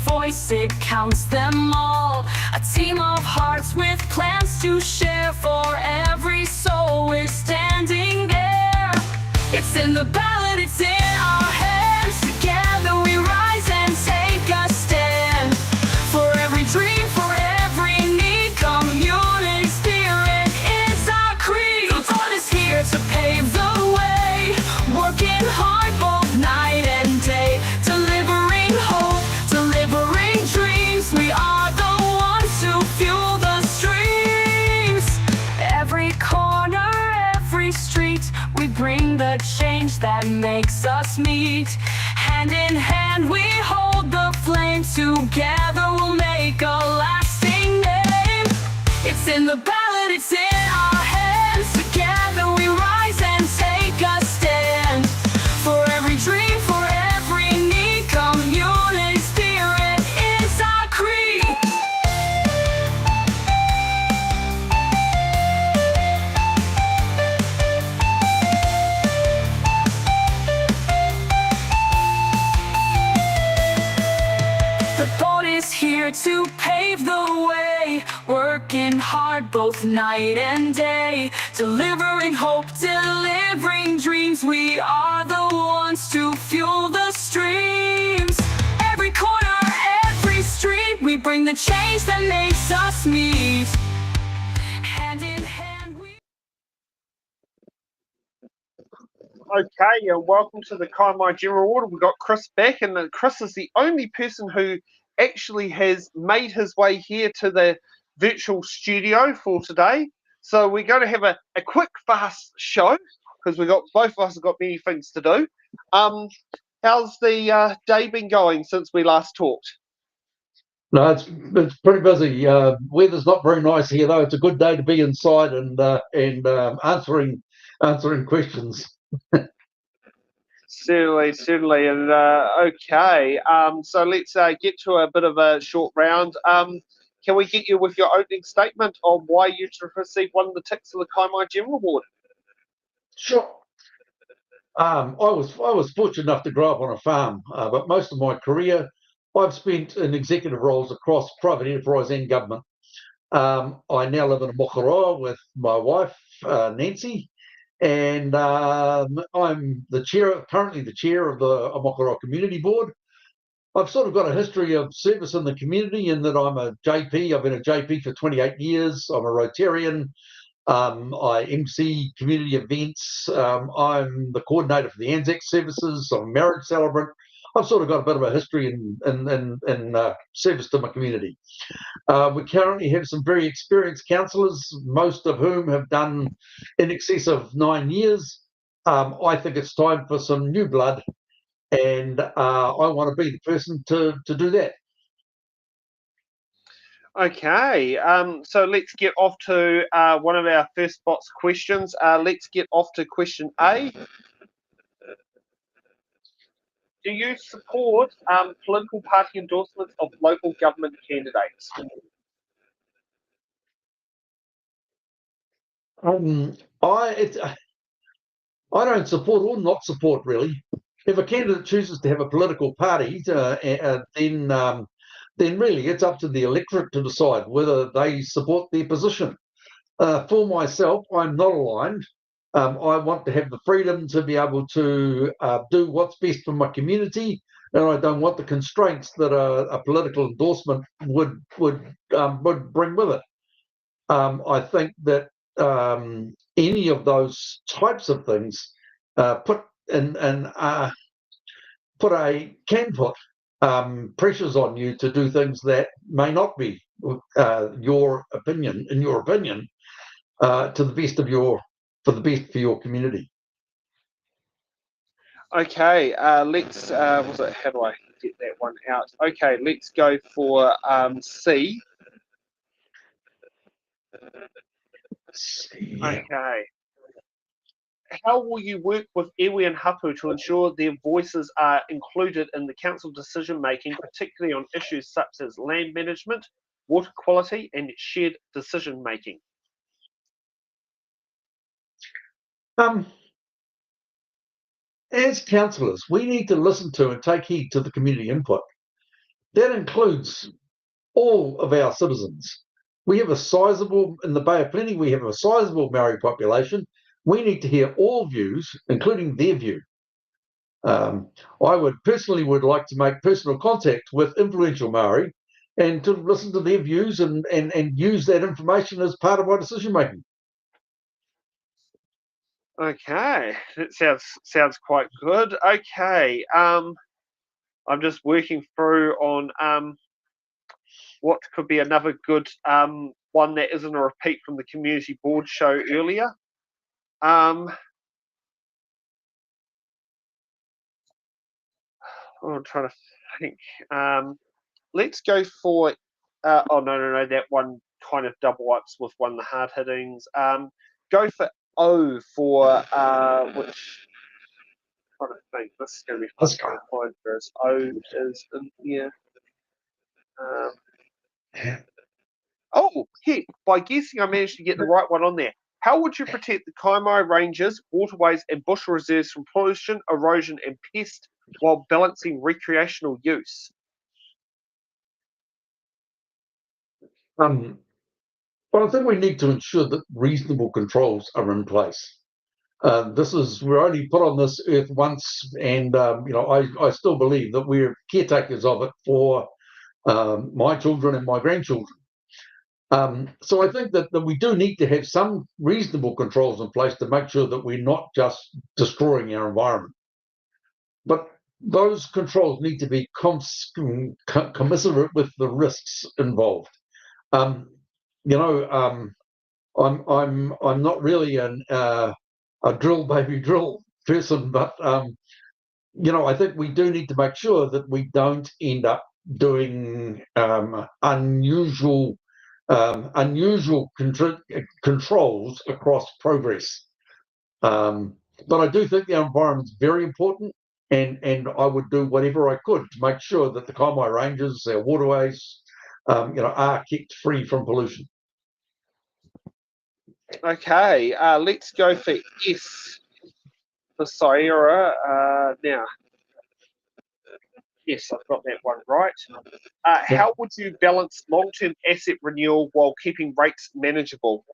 voice, it counts them all. A team of hearts with plans to share. For every soul we're standing there. It's in the ballot, it's in our hands. Together we rise and take a stand. For every dream, for every need, community spirit is our creed. The vote is here to pave the way, working hard both night and day, delivering hope, delivering dreams. We are the ones who fuel the streams. Every corner, every street, we bring the change that makes us meet. Hand in hand we hold the flame, together we'll make a lasting name. It's in the ballot, it's in our hands. Together we rise and take a stand. For every dream, for every need, community spirit is our creed. The vote is here to pave the way, working hard both night and day, delivering hope, delivering dreams. We are the ones to fuel the streams. Every corner, every street, we bring the change that makes us meet. Hand in hand we... Okay, and welcome to the Kaimai General Order. We've got Chris back, and Chris is the only person who actually has made his way here to the virtual studio for today. So we're going to have a quick, fast show, because both of us have got many things to do. How's the day been going since we last talked? No, it's pretty busy. Weather's not very nice here, though. It's a good day to be inside and answering questions. Certainly, and okay. So let's get to a bit of a short round. Can we get you with your opening statement on why you should receive one of the ticks of the Kaimai General Award? Sure. I was fortunate enough to grow up on a farm, but most of my career I've spent in executive roles across private enterprise and government. I now live in a Mokoroa with my wife, Nancy, and I'm currently the chair of the Mokoroa Community Board. I've sort of got a history of service in the community in that I'm a JP. I've been a JP for 28 years. I'm a Rotarian. I MC community events. I'm the coordinator for the Anzac services. I'm a marriage celebrant. I've sort of got a bit of a history in service to my community. We currently have some very experienced councillors, most of whom have done in excess of 9 years. I think it's time for some new blood, and I want to be the person to do that. Okay, so let's get off to one of our first box questions. Let's get off to question A. Do you support political party endorsements of local government candidates? I don't support or not support, really. If a candidate chooses to have a political party, then really it's up to the electorate to decide whether they support their position. For myself, I'm not aligned. I want to have the freedom to be able to do what's best for my community, and I don't want the constraints that a political endorsement would bring with it. I think that any of those types of things put pressures on you to do things that may not be your opinion, to the best of for the best for your community. Okay, let's. How do I get that one out? Okay, let's go for C. Okay. How will you work with iwi and hapu to ensure their voices are included in the council decision making, particularly on issues such as land management, water quality, and shared decision making? As councillors, we need to listen to and take heed to the community input. that includes all of our citizens. We have a sizable, in the Bay of Plenty, we have a sizable Maori population. We need to hear all views, including their view. I would like to make personal contact with influential Maori and to listen to their views and use that information as part of my decision making. Okay, that sounds quite good. Okay, I'm just working through on what could be another good one that isn't a repeat from the community board show earlier. I'm trying to think. Let's go for. Oh no, that one kind of double ups with one of the hard hittings. Go for O for which. I'm trying to think. This is going to be fun to find first. O is in here. Oh, heck, by guessing I managed to get the right one on there. How would you protect the Kaimai ranges, waterways and bush reserves from pollution, erosion and pest while balancing recreational use? Well, I think we need to ensure that reasonable controls are in place. We're only put on this earth once, and I still believe that we're caretakers of it for my children and my grandchildren. So I think that we do need to have some reasonable controls in place to make sure that we're not just destroying our environment. But those controls need to be commensurate with the risks involved. I'm not really a drill baby drill person, but I think we do need to make sure that we don't end up doing unusual controls across progress. But I do think the environment is very important, and I would do whatever I could to make sure that the Kaimai ranges, our waterways, are kept free from pollution. Okay, let's go for S for Sierra now. Yes, I've got that one right. How would you balance long-term asset renewal while keeping rates manageable?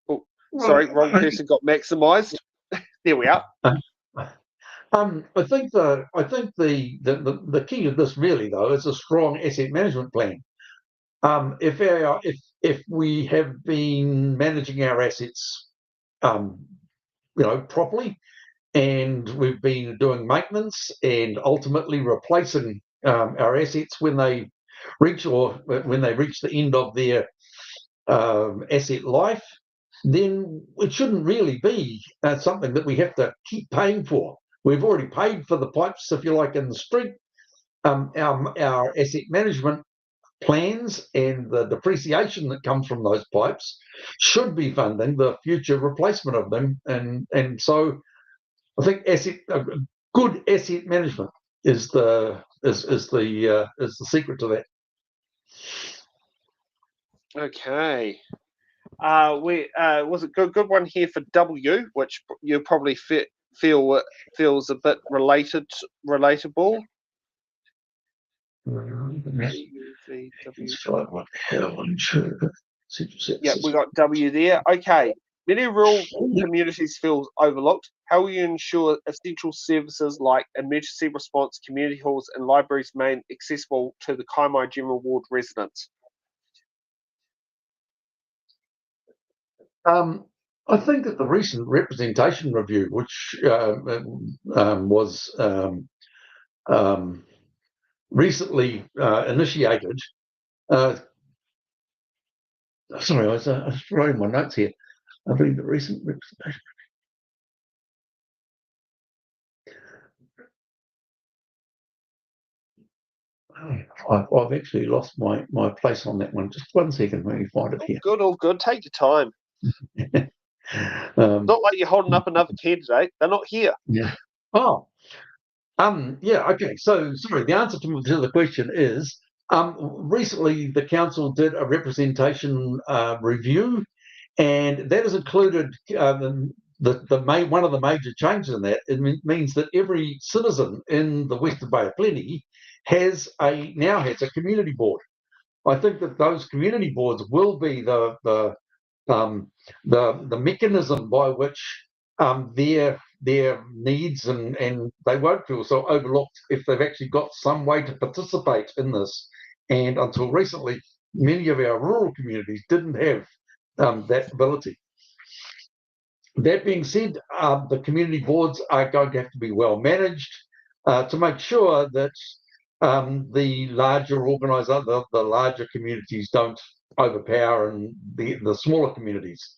Oh, sorry, wrong person got maximised. There we are. I think the key of this really though is a strong asset management plan. If we have been managing our assets, properly, and we've been doing maintenance and ultimately replacing our assets when they reach the end of their asset life, then it shouldn't really be something that we have to keep paying for. We've already paid for the pipes, if you like, in the street. Our asset management plans and the depreciation that comes from those pipes should be funding the future replacement of them, and so I think good asset management is the secret to that. Okay. Was it good one here for W, which you probably feels a bit relatable. Yeah, we got W there. Okay. Many rural communities feel overlooked. How will you ensure essential services like emergency response, community halls, and libraries remain accessible to the Kaimai General Ward residents? I think that the recent representation review, which was recently initiated, sorry, I was writing my notes here. I believe the recent representation. I've actually lost my place on that one. Just 1 second, let me find it here. All good. Take your time. Not like you're holding up another candidate. They're not here. Yeah. Oh. Yeah. Okay. So, sorry. The answer to the question is recently the council did a representation review, and that has included one of the major changes in that, it means that every citizen in the Western Bay of Plenty now has a community board. I think that those community boards will be the mechanism by which their needs and they won't feel so overlooked if they've actually got some way to participate in this. And until recently, many of our rural communities didn't have that ability. That being said, the community boards are going to have to be well managed to make sure that the larger communities don't overpower and the smaller communities.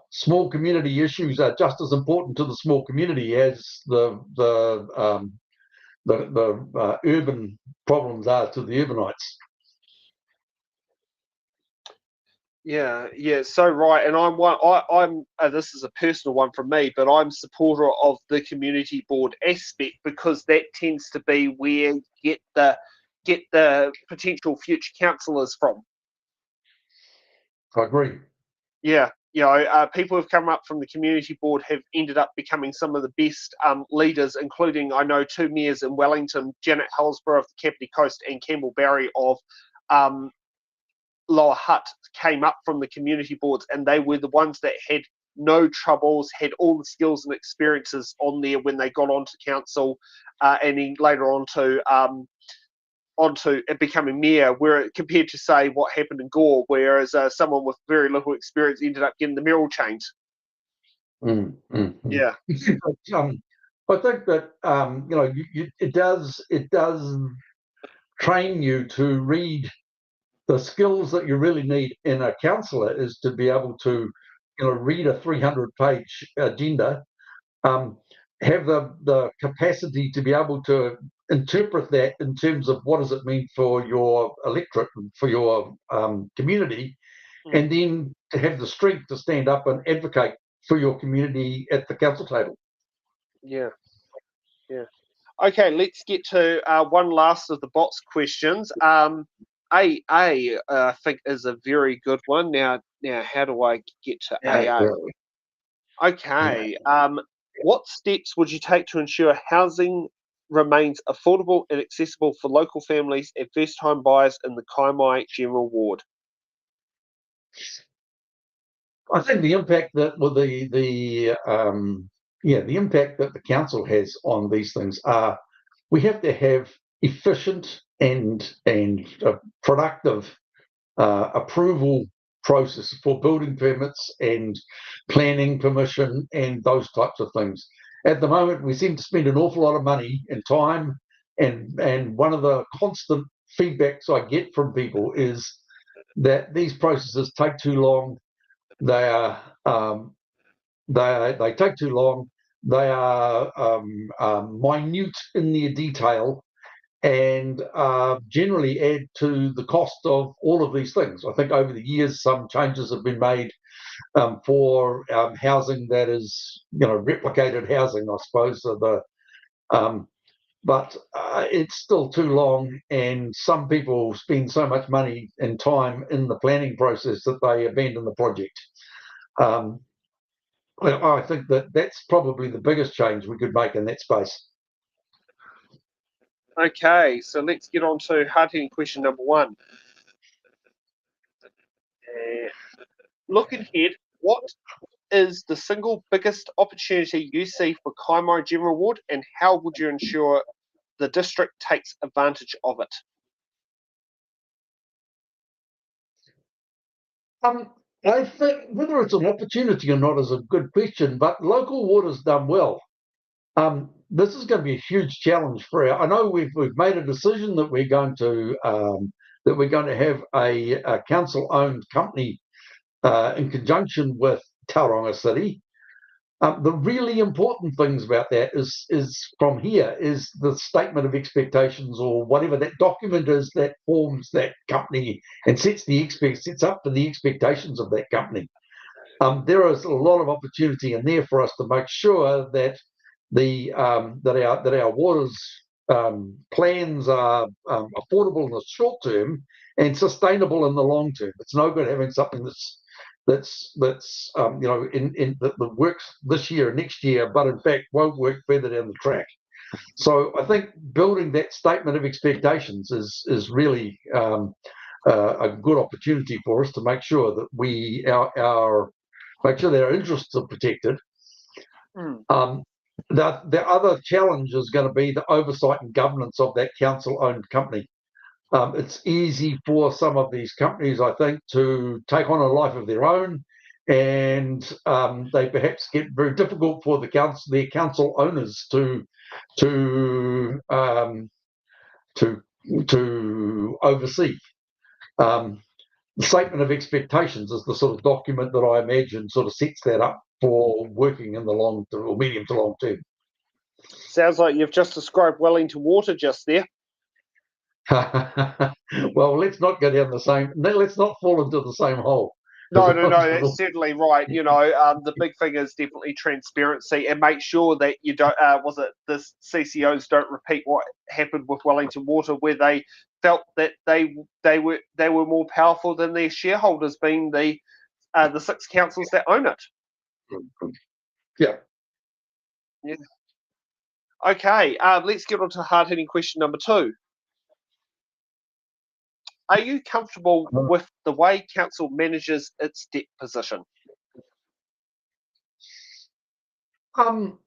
Small community issues are just as important to the small community as the urban problems are to the urbanites. Yeah, so right, and I'm this is a personal one from me, but I'm supporter of the community board aspect because that tends to be where you get the potential future councillors from. I agree. Yeah, people who've come up from the community board have ended up becoming some of the best leaders, including I know 2 mayors in Wellington, Janet Hillsborough of the Kapiti Coast and Campbell Barry of Lower Hutt came up from the community boards, and they were the ones that had no troubles, had all the skills and experiences on there when they got onto council, and then later onto becoming mayor, where compared to say what happened in Gore, whereas someone with very little experience ended up getting the mayoral change. Yeah. I think that it does train you to read. The skills that you really need in a councillor is to be able to, read a 300-page agenda, have the capacity to be able to interpret that in terms of what does it mean for your electorate, for your community, and then to have the strength to stand up and advocate for your community at the council table. Yeah. Okay, let's get to one last of the bots questions. I think is a very good one. Now, how do I get to AA? Okay. What steps would you take to ensure housing remains affordable and accessible for local families and first-time buyers in the Kaimai General Ward? I think the impact that the impact that the council has on these things are we have to have efficient and productive approval process for building permits and planning permission and those types of things. At the moment, we seem to spend an awful lot of money and time, and one of the constant feedbacks I get from people is that these processes take too long. They take too long. They are minute in their detail, and generally add to the cost of all of these things. I think over the years, some changes have been made for housing that is, replicated housing, I suppose. But it's still too long, and some people spend so much money and time in the planning process that they abandon the project. I think that's probably the biggest change we could make in that space. Okay, so let's get on to hard-hitting question number 1. Looking ahead, what is the single biggest opportunity you see for Kaimai General Ward, and how would you ensure the district takes advantage of it? I think whether it's an opportunity or not is a good question, but local water's done well. This is going to be a huge challenge for I know we've made a decision that we're going to have a council-owned company in conjunction with Tauranga City. The really important things about that is from here is the statement of expectations, or whatever that document is that forms that company and sets up for the expectations of that company. There is a lot of opportunity in there for us to make sure that that our waters plans are affordable in the short term and sustainable in the long term. It's no good having something that's that works this year and next year, but in fact won't work further down the track. So I think building that statement of expectations is really a good opportunity for us to make sure that make sure that our interests are protected. The other challenge is going to be the oversight and governance of that council-owned company. It's easy for some of these companies, I think, to take on a life of their own, and they perhaps get very difficult for their council owners to oversee. The statement of expectations is the sort of document that I imagine sort of sets that up for working in the long or medium to long term. Sounds like you've just described Wellington Water just there. Well, let's not go down the same. Let's not fall into the same hole. No, that's certainly right. The big thing is definitely transparency, and make sure that you don't. The CCOs don't repeat what happened with Wellington Water, where they felt that they were more powerful than their shareholders, being the 6 councils that own it. Yeah. Okay. Let's get on to hard-hitting question number 2. Are you comfortable with the way council manages its debt position? I'm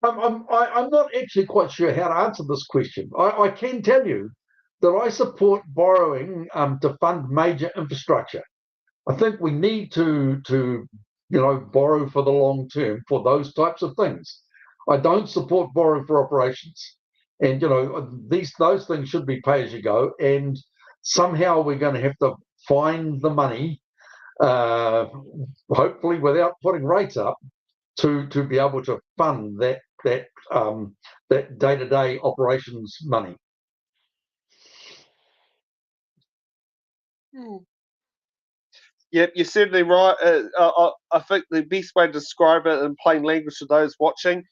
not actually quite sure how to answer this question. I can tell you that I support borrowing to fund major infrastructure. I think we need to borrow for the long term for those types of things. I don't support borrowing for operations. And those things should be pay as you go, and somehow we're going to have to find the money, hopefully without putting rates up, to be able to fund that day-to-day operations money. Yep, you're certainly right. I think the best way to describe it in plain language to those watching: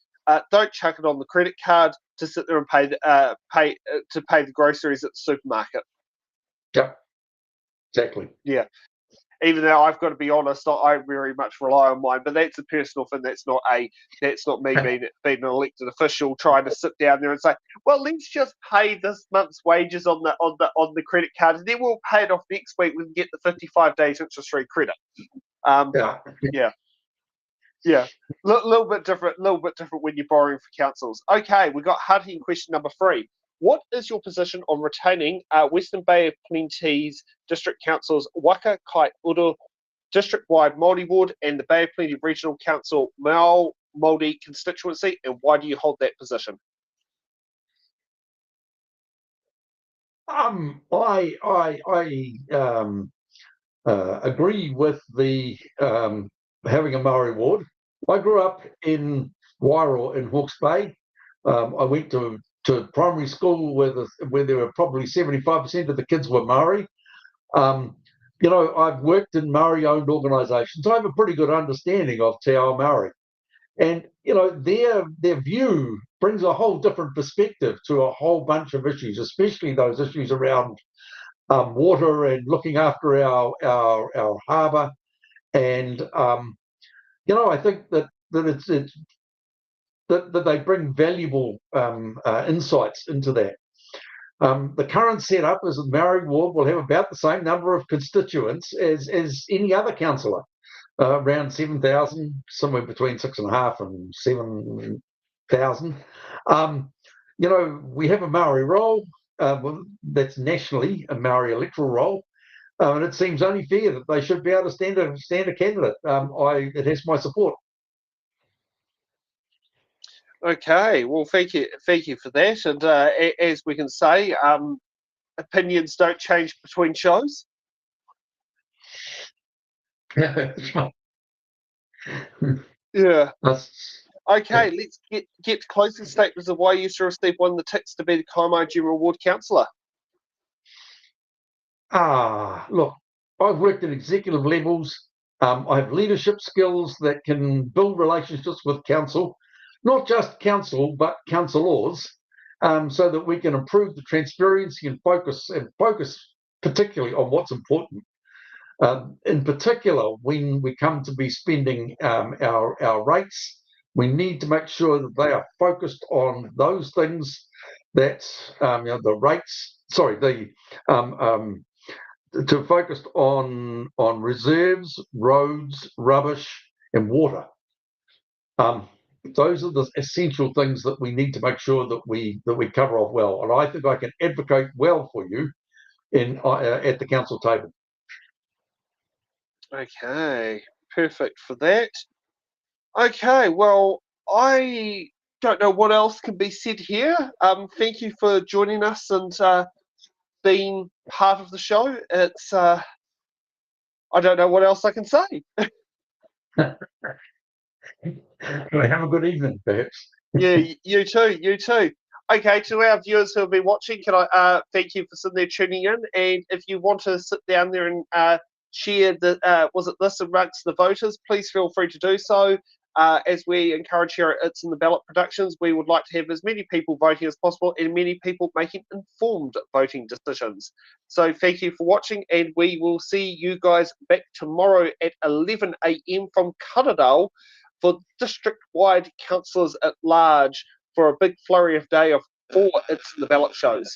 don't chuck it on the credit card to sit there and pay the groceries at the supermarket. Yep, exactly. Yeah. Even though I've got to be honest, I very much rely on mine, but that's a personal thing. That's not me being an elected official trying to sit down there and say, well, let's just pay this month's wages on the credit card, and then we'll pay it off next week. We can get the 55 days interest-free credit. Yeah. Little bit different when you're borrowing for councils. Okay, we got hard-hitting question number 3. What is your position on retaining Western Bay of Plenty's District Council's Waka Kai Uru district-wide Māori ward and the Bay of Plenty Regional Council Māori constituency, and why do you hold that position? I agree with the having a Maori ward. I grew up in Wairoa in Hawke's Bay. I went to primary school where there were probably 75% of the kids were Maori. I've worked in Maori-owned organisations. I have a pretty good understanding of Te Ao Maori. And, their view brings a whole different perspective to a whole bunch of issues, especially those issues around water and looking after our harbour. And, I think that they bring valuable insights into that. The current setup is that Maori ward will have about the same number of constituents as any other councillor, around 7,000, somewhere between 6,500 and 7,000. We have a Maori roll that's nationally a Maori electoral roll, and it seems only fair that they should be able to stand a candidate. It has my support. Okay, well, thank you for that. And as we can say, opinions don't change between shows. Yeah. Okay, let's get to closing statements of why you should receive one of the ticks to be the Kaimai General Ward Councillor. Look, I've worked at executive levels. I have leadership skills that can build relationships with council. Not just council, but councillors, so that we can improve the transparency and focus particularly on what's important. In particular, when we come to be spending our rates, we need to make sure that they are focused on those things that the rates. Sorry, to focus on reserves, roads, rubbish, and water. Those are the essential things that we need to make sure that we cover off well. And I think I can advocate well for you at the council table. Okay, perfect for that. Okay, well, I don't know what else can be said here. Thank you for joining us and being part of the show. It's I don't know what else I can say. Have a good evening, perhaps. Yeah, you too, you too. Okay, to our viewers who have been watching, can I thank you for sitting there tuning in? And if you want to sit down there and share this amongst the voters, please feel free to do so. As we encourage here at It's in the Ballot Productions, we would like to have as many people voting as possible and many people making informed voting decisions. So thank you for watching, and we will see you guys back tomorrow at 11 a.m. from Cutterdale for district-wide councillors at large for a big flurry of day of 4 It's in the Ballot shows.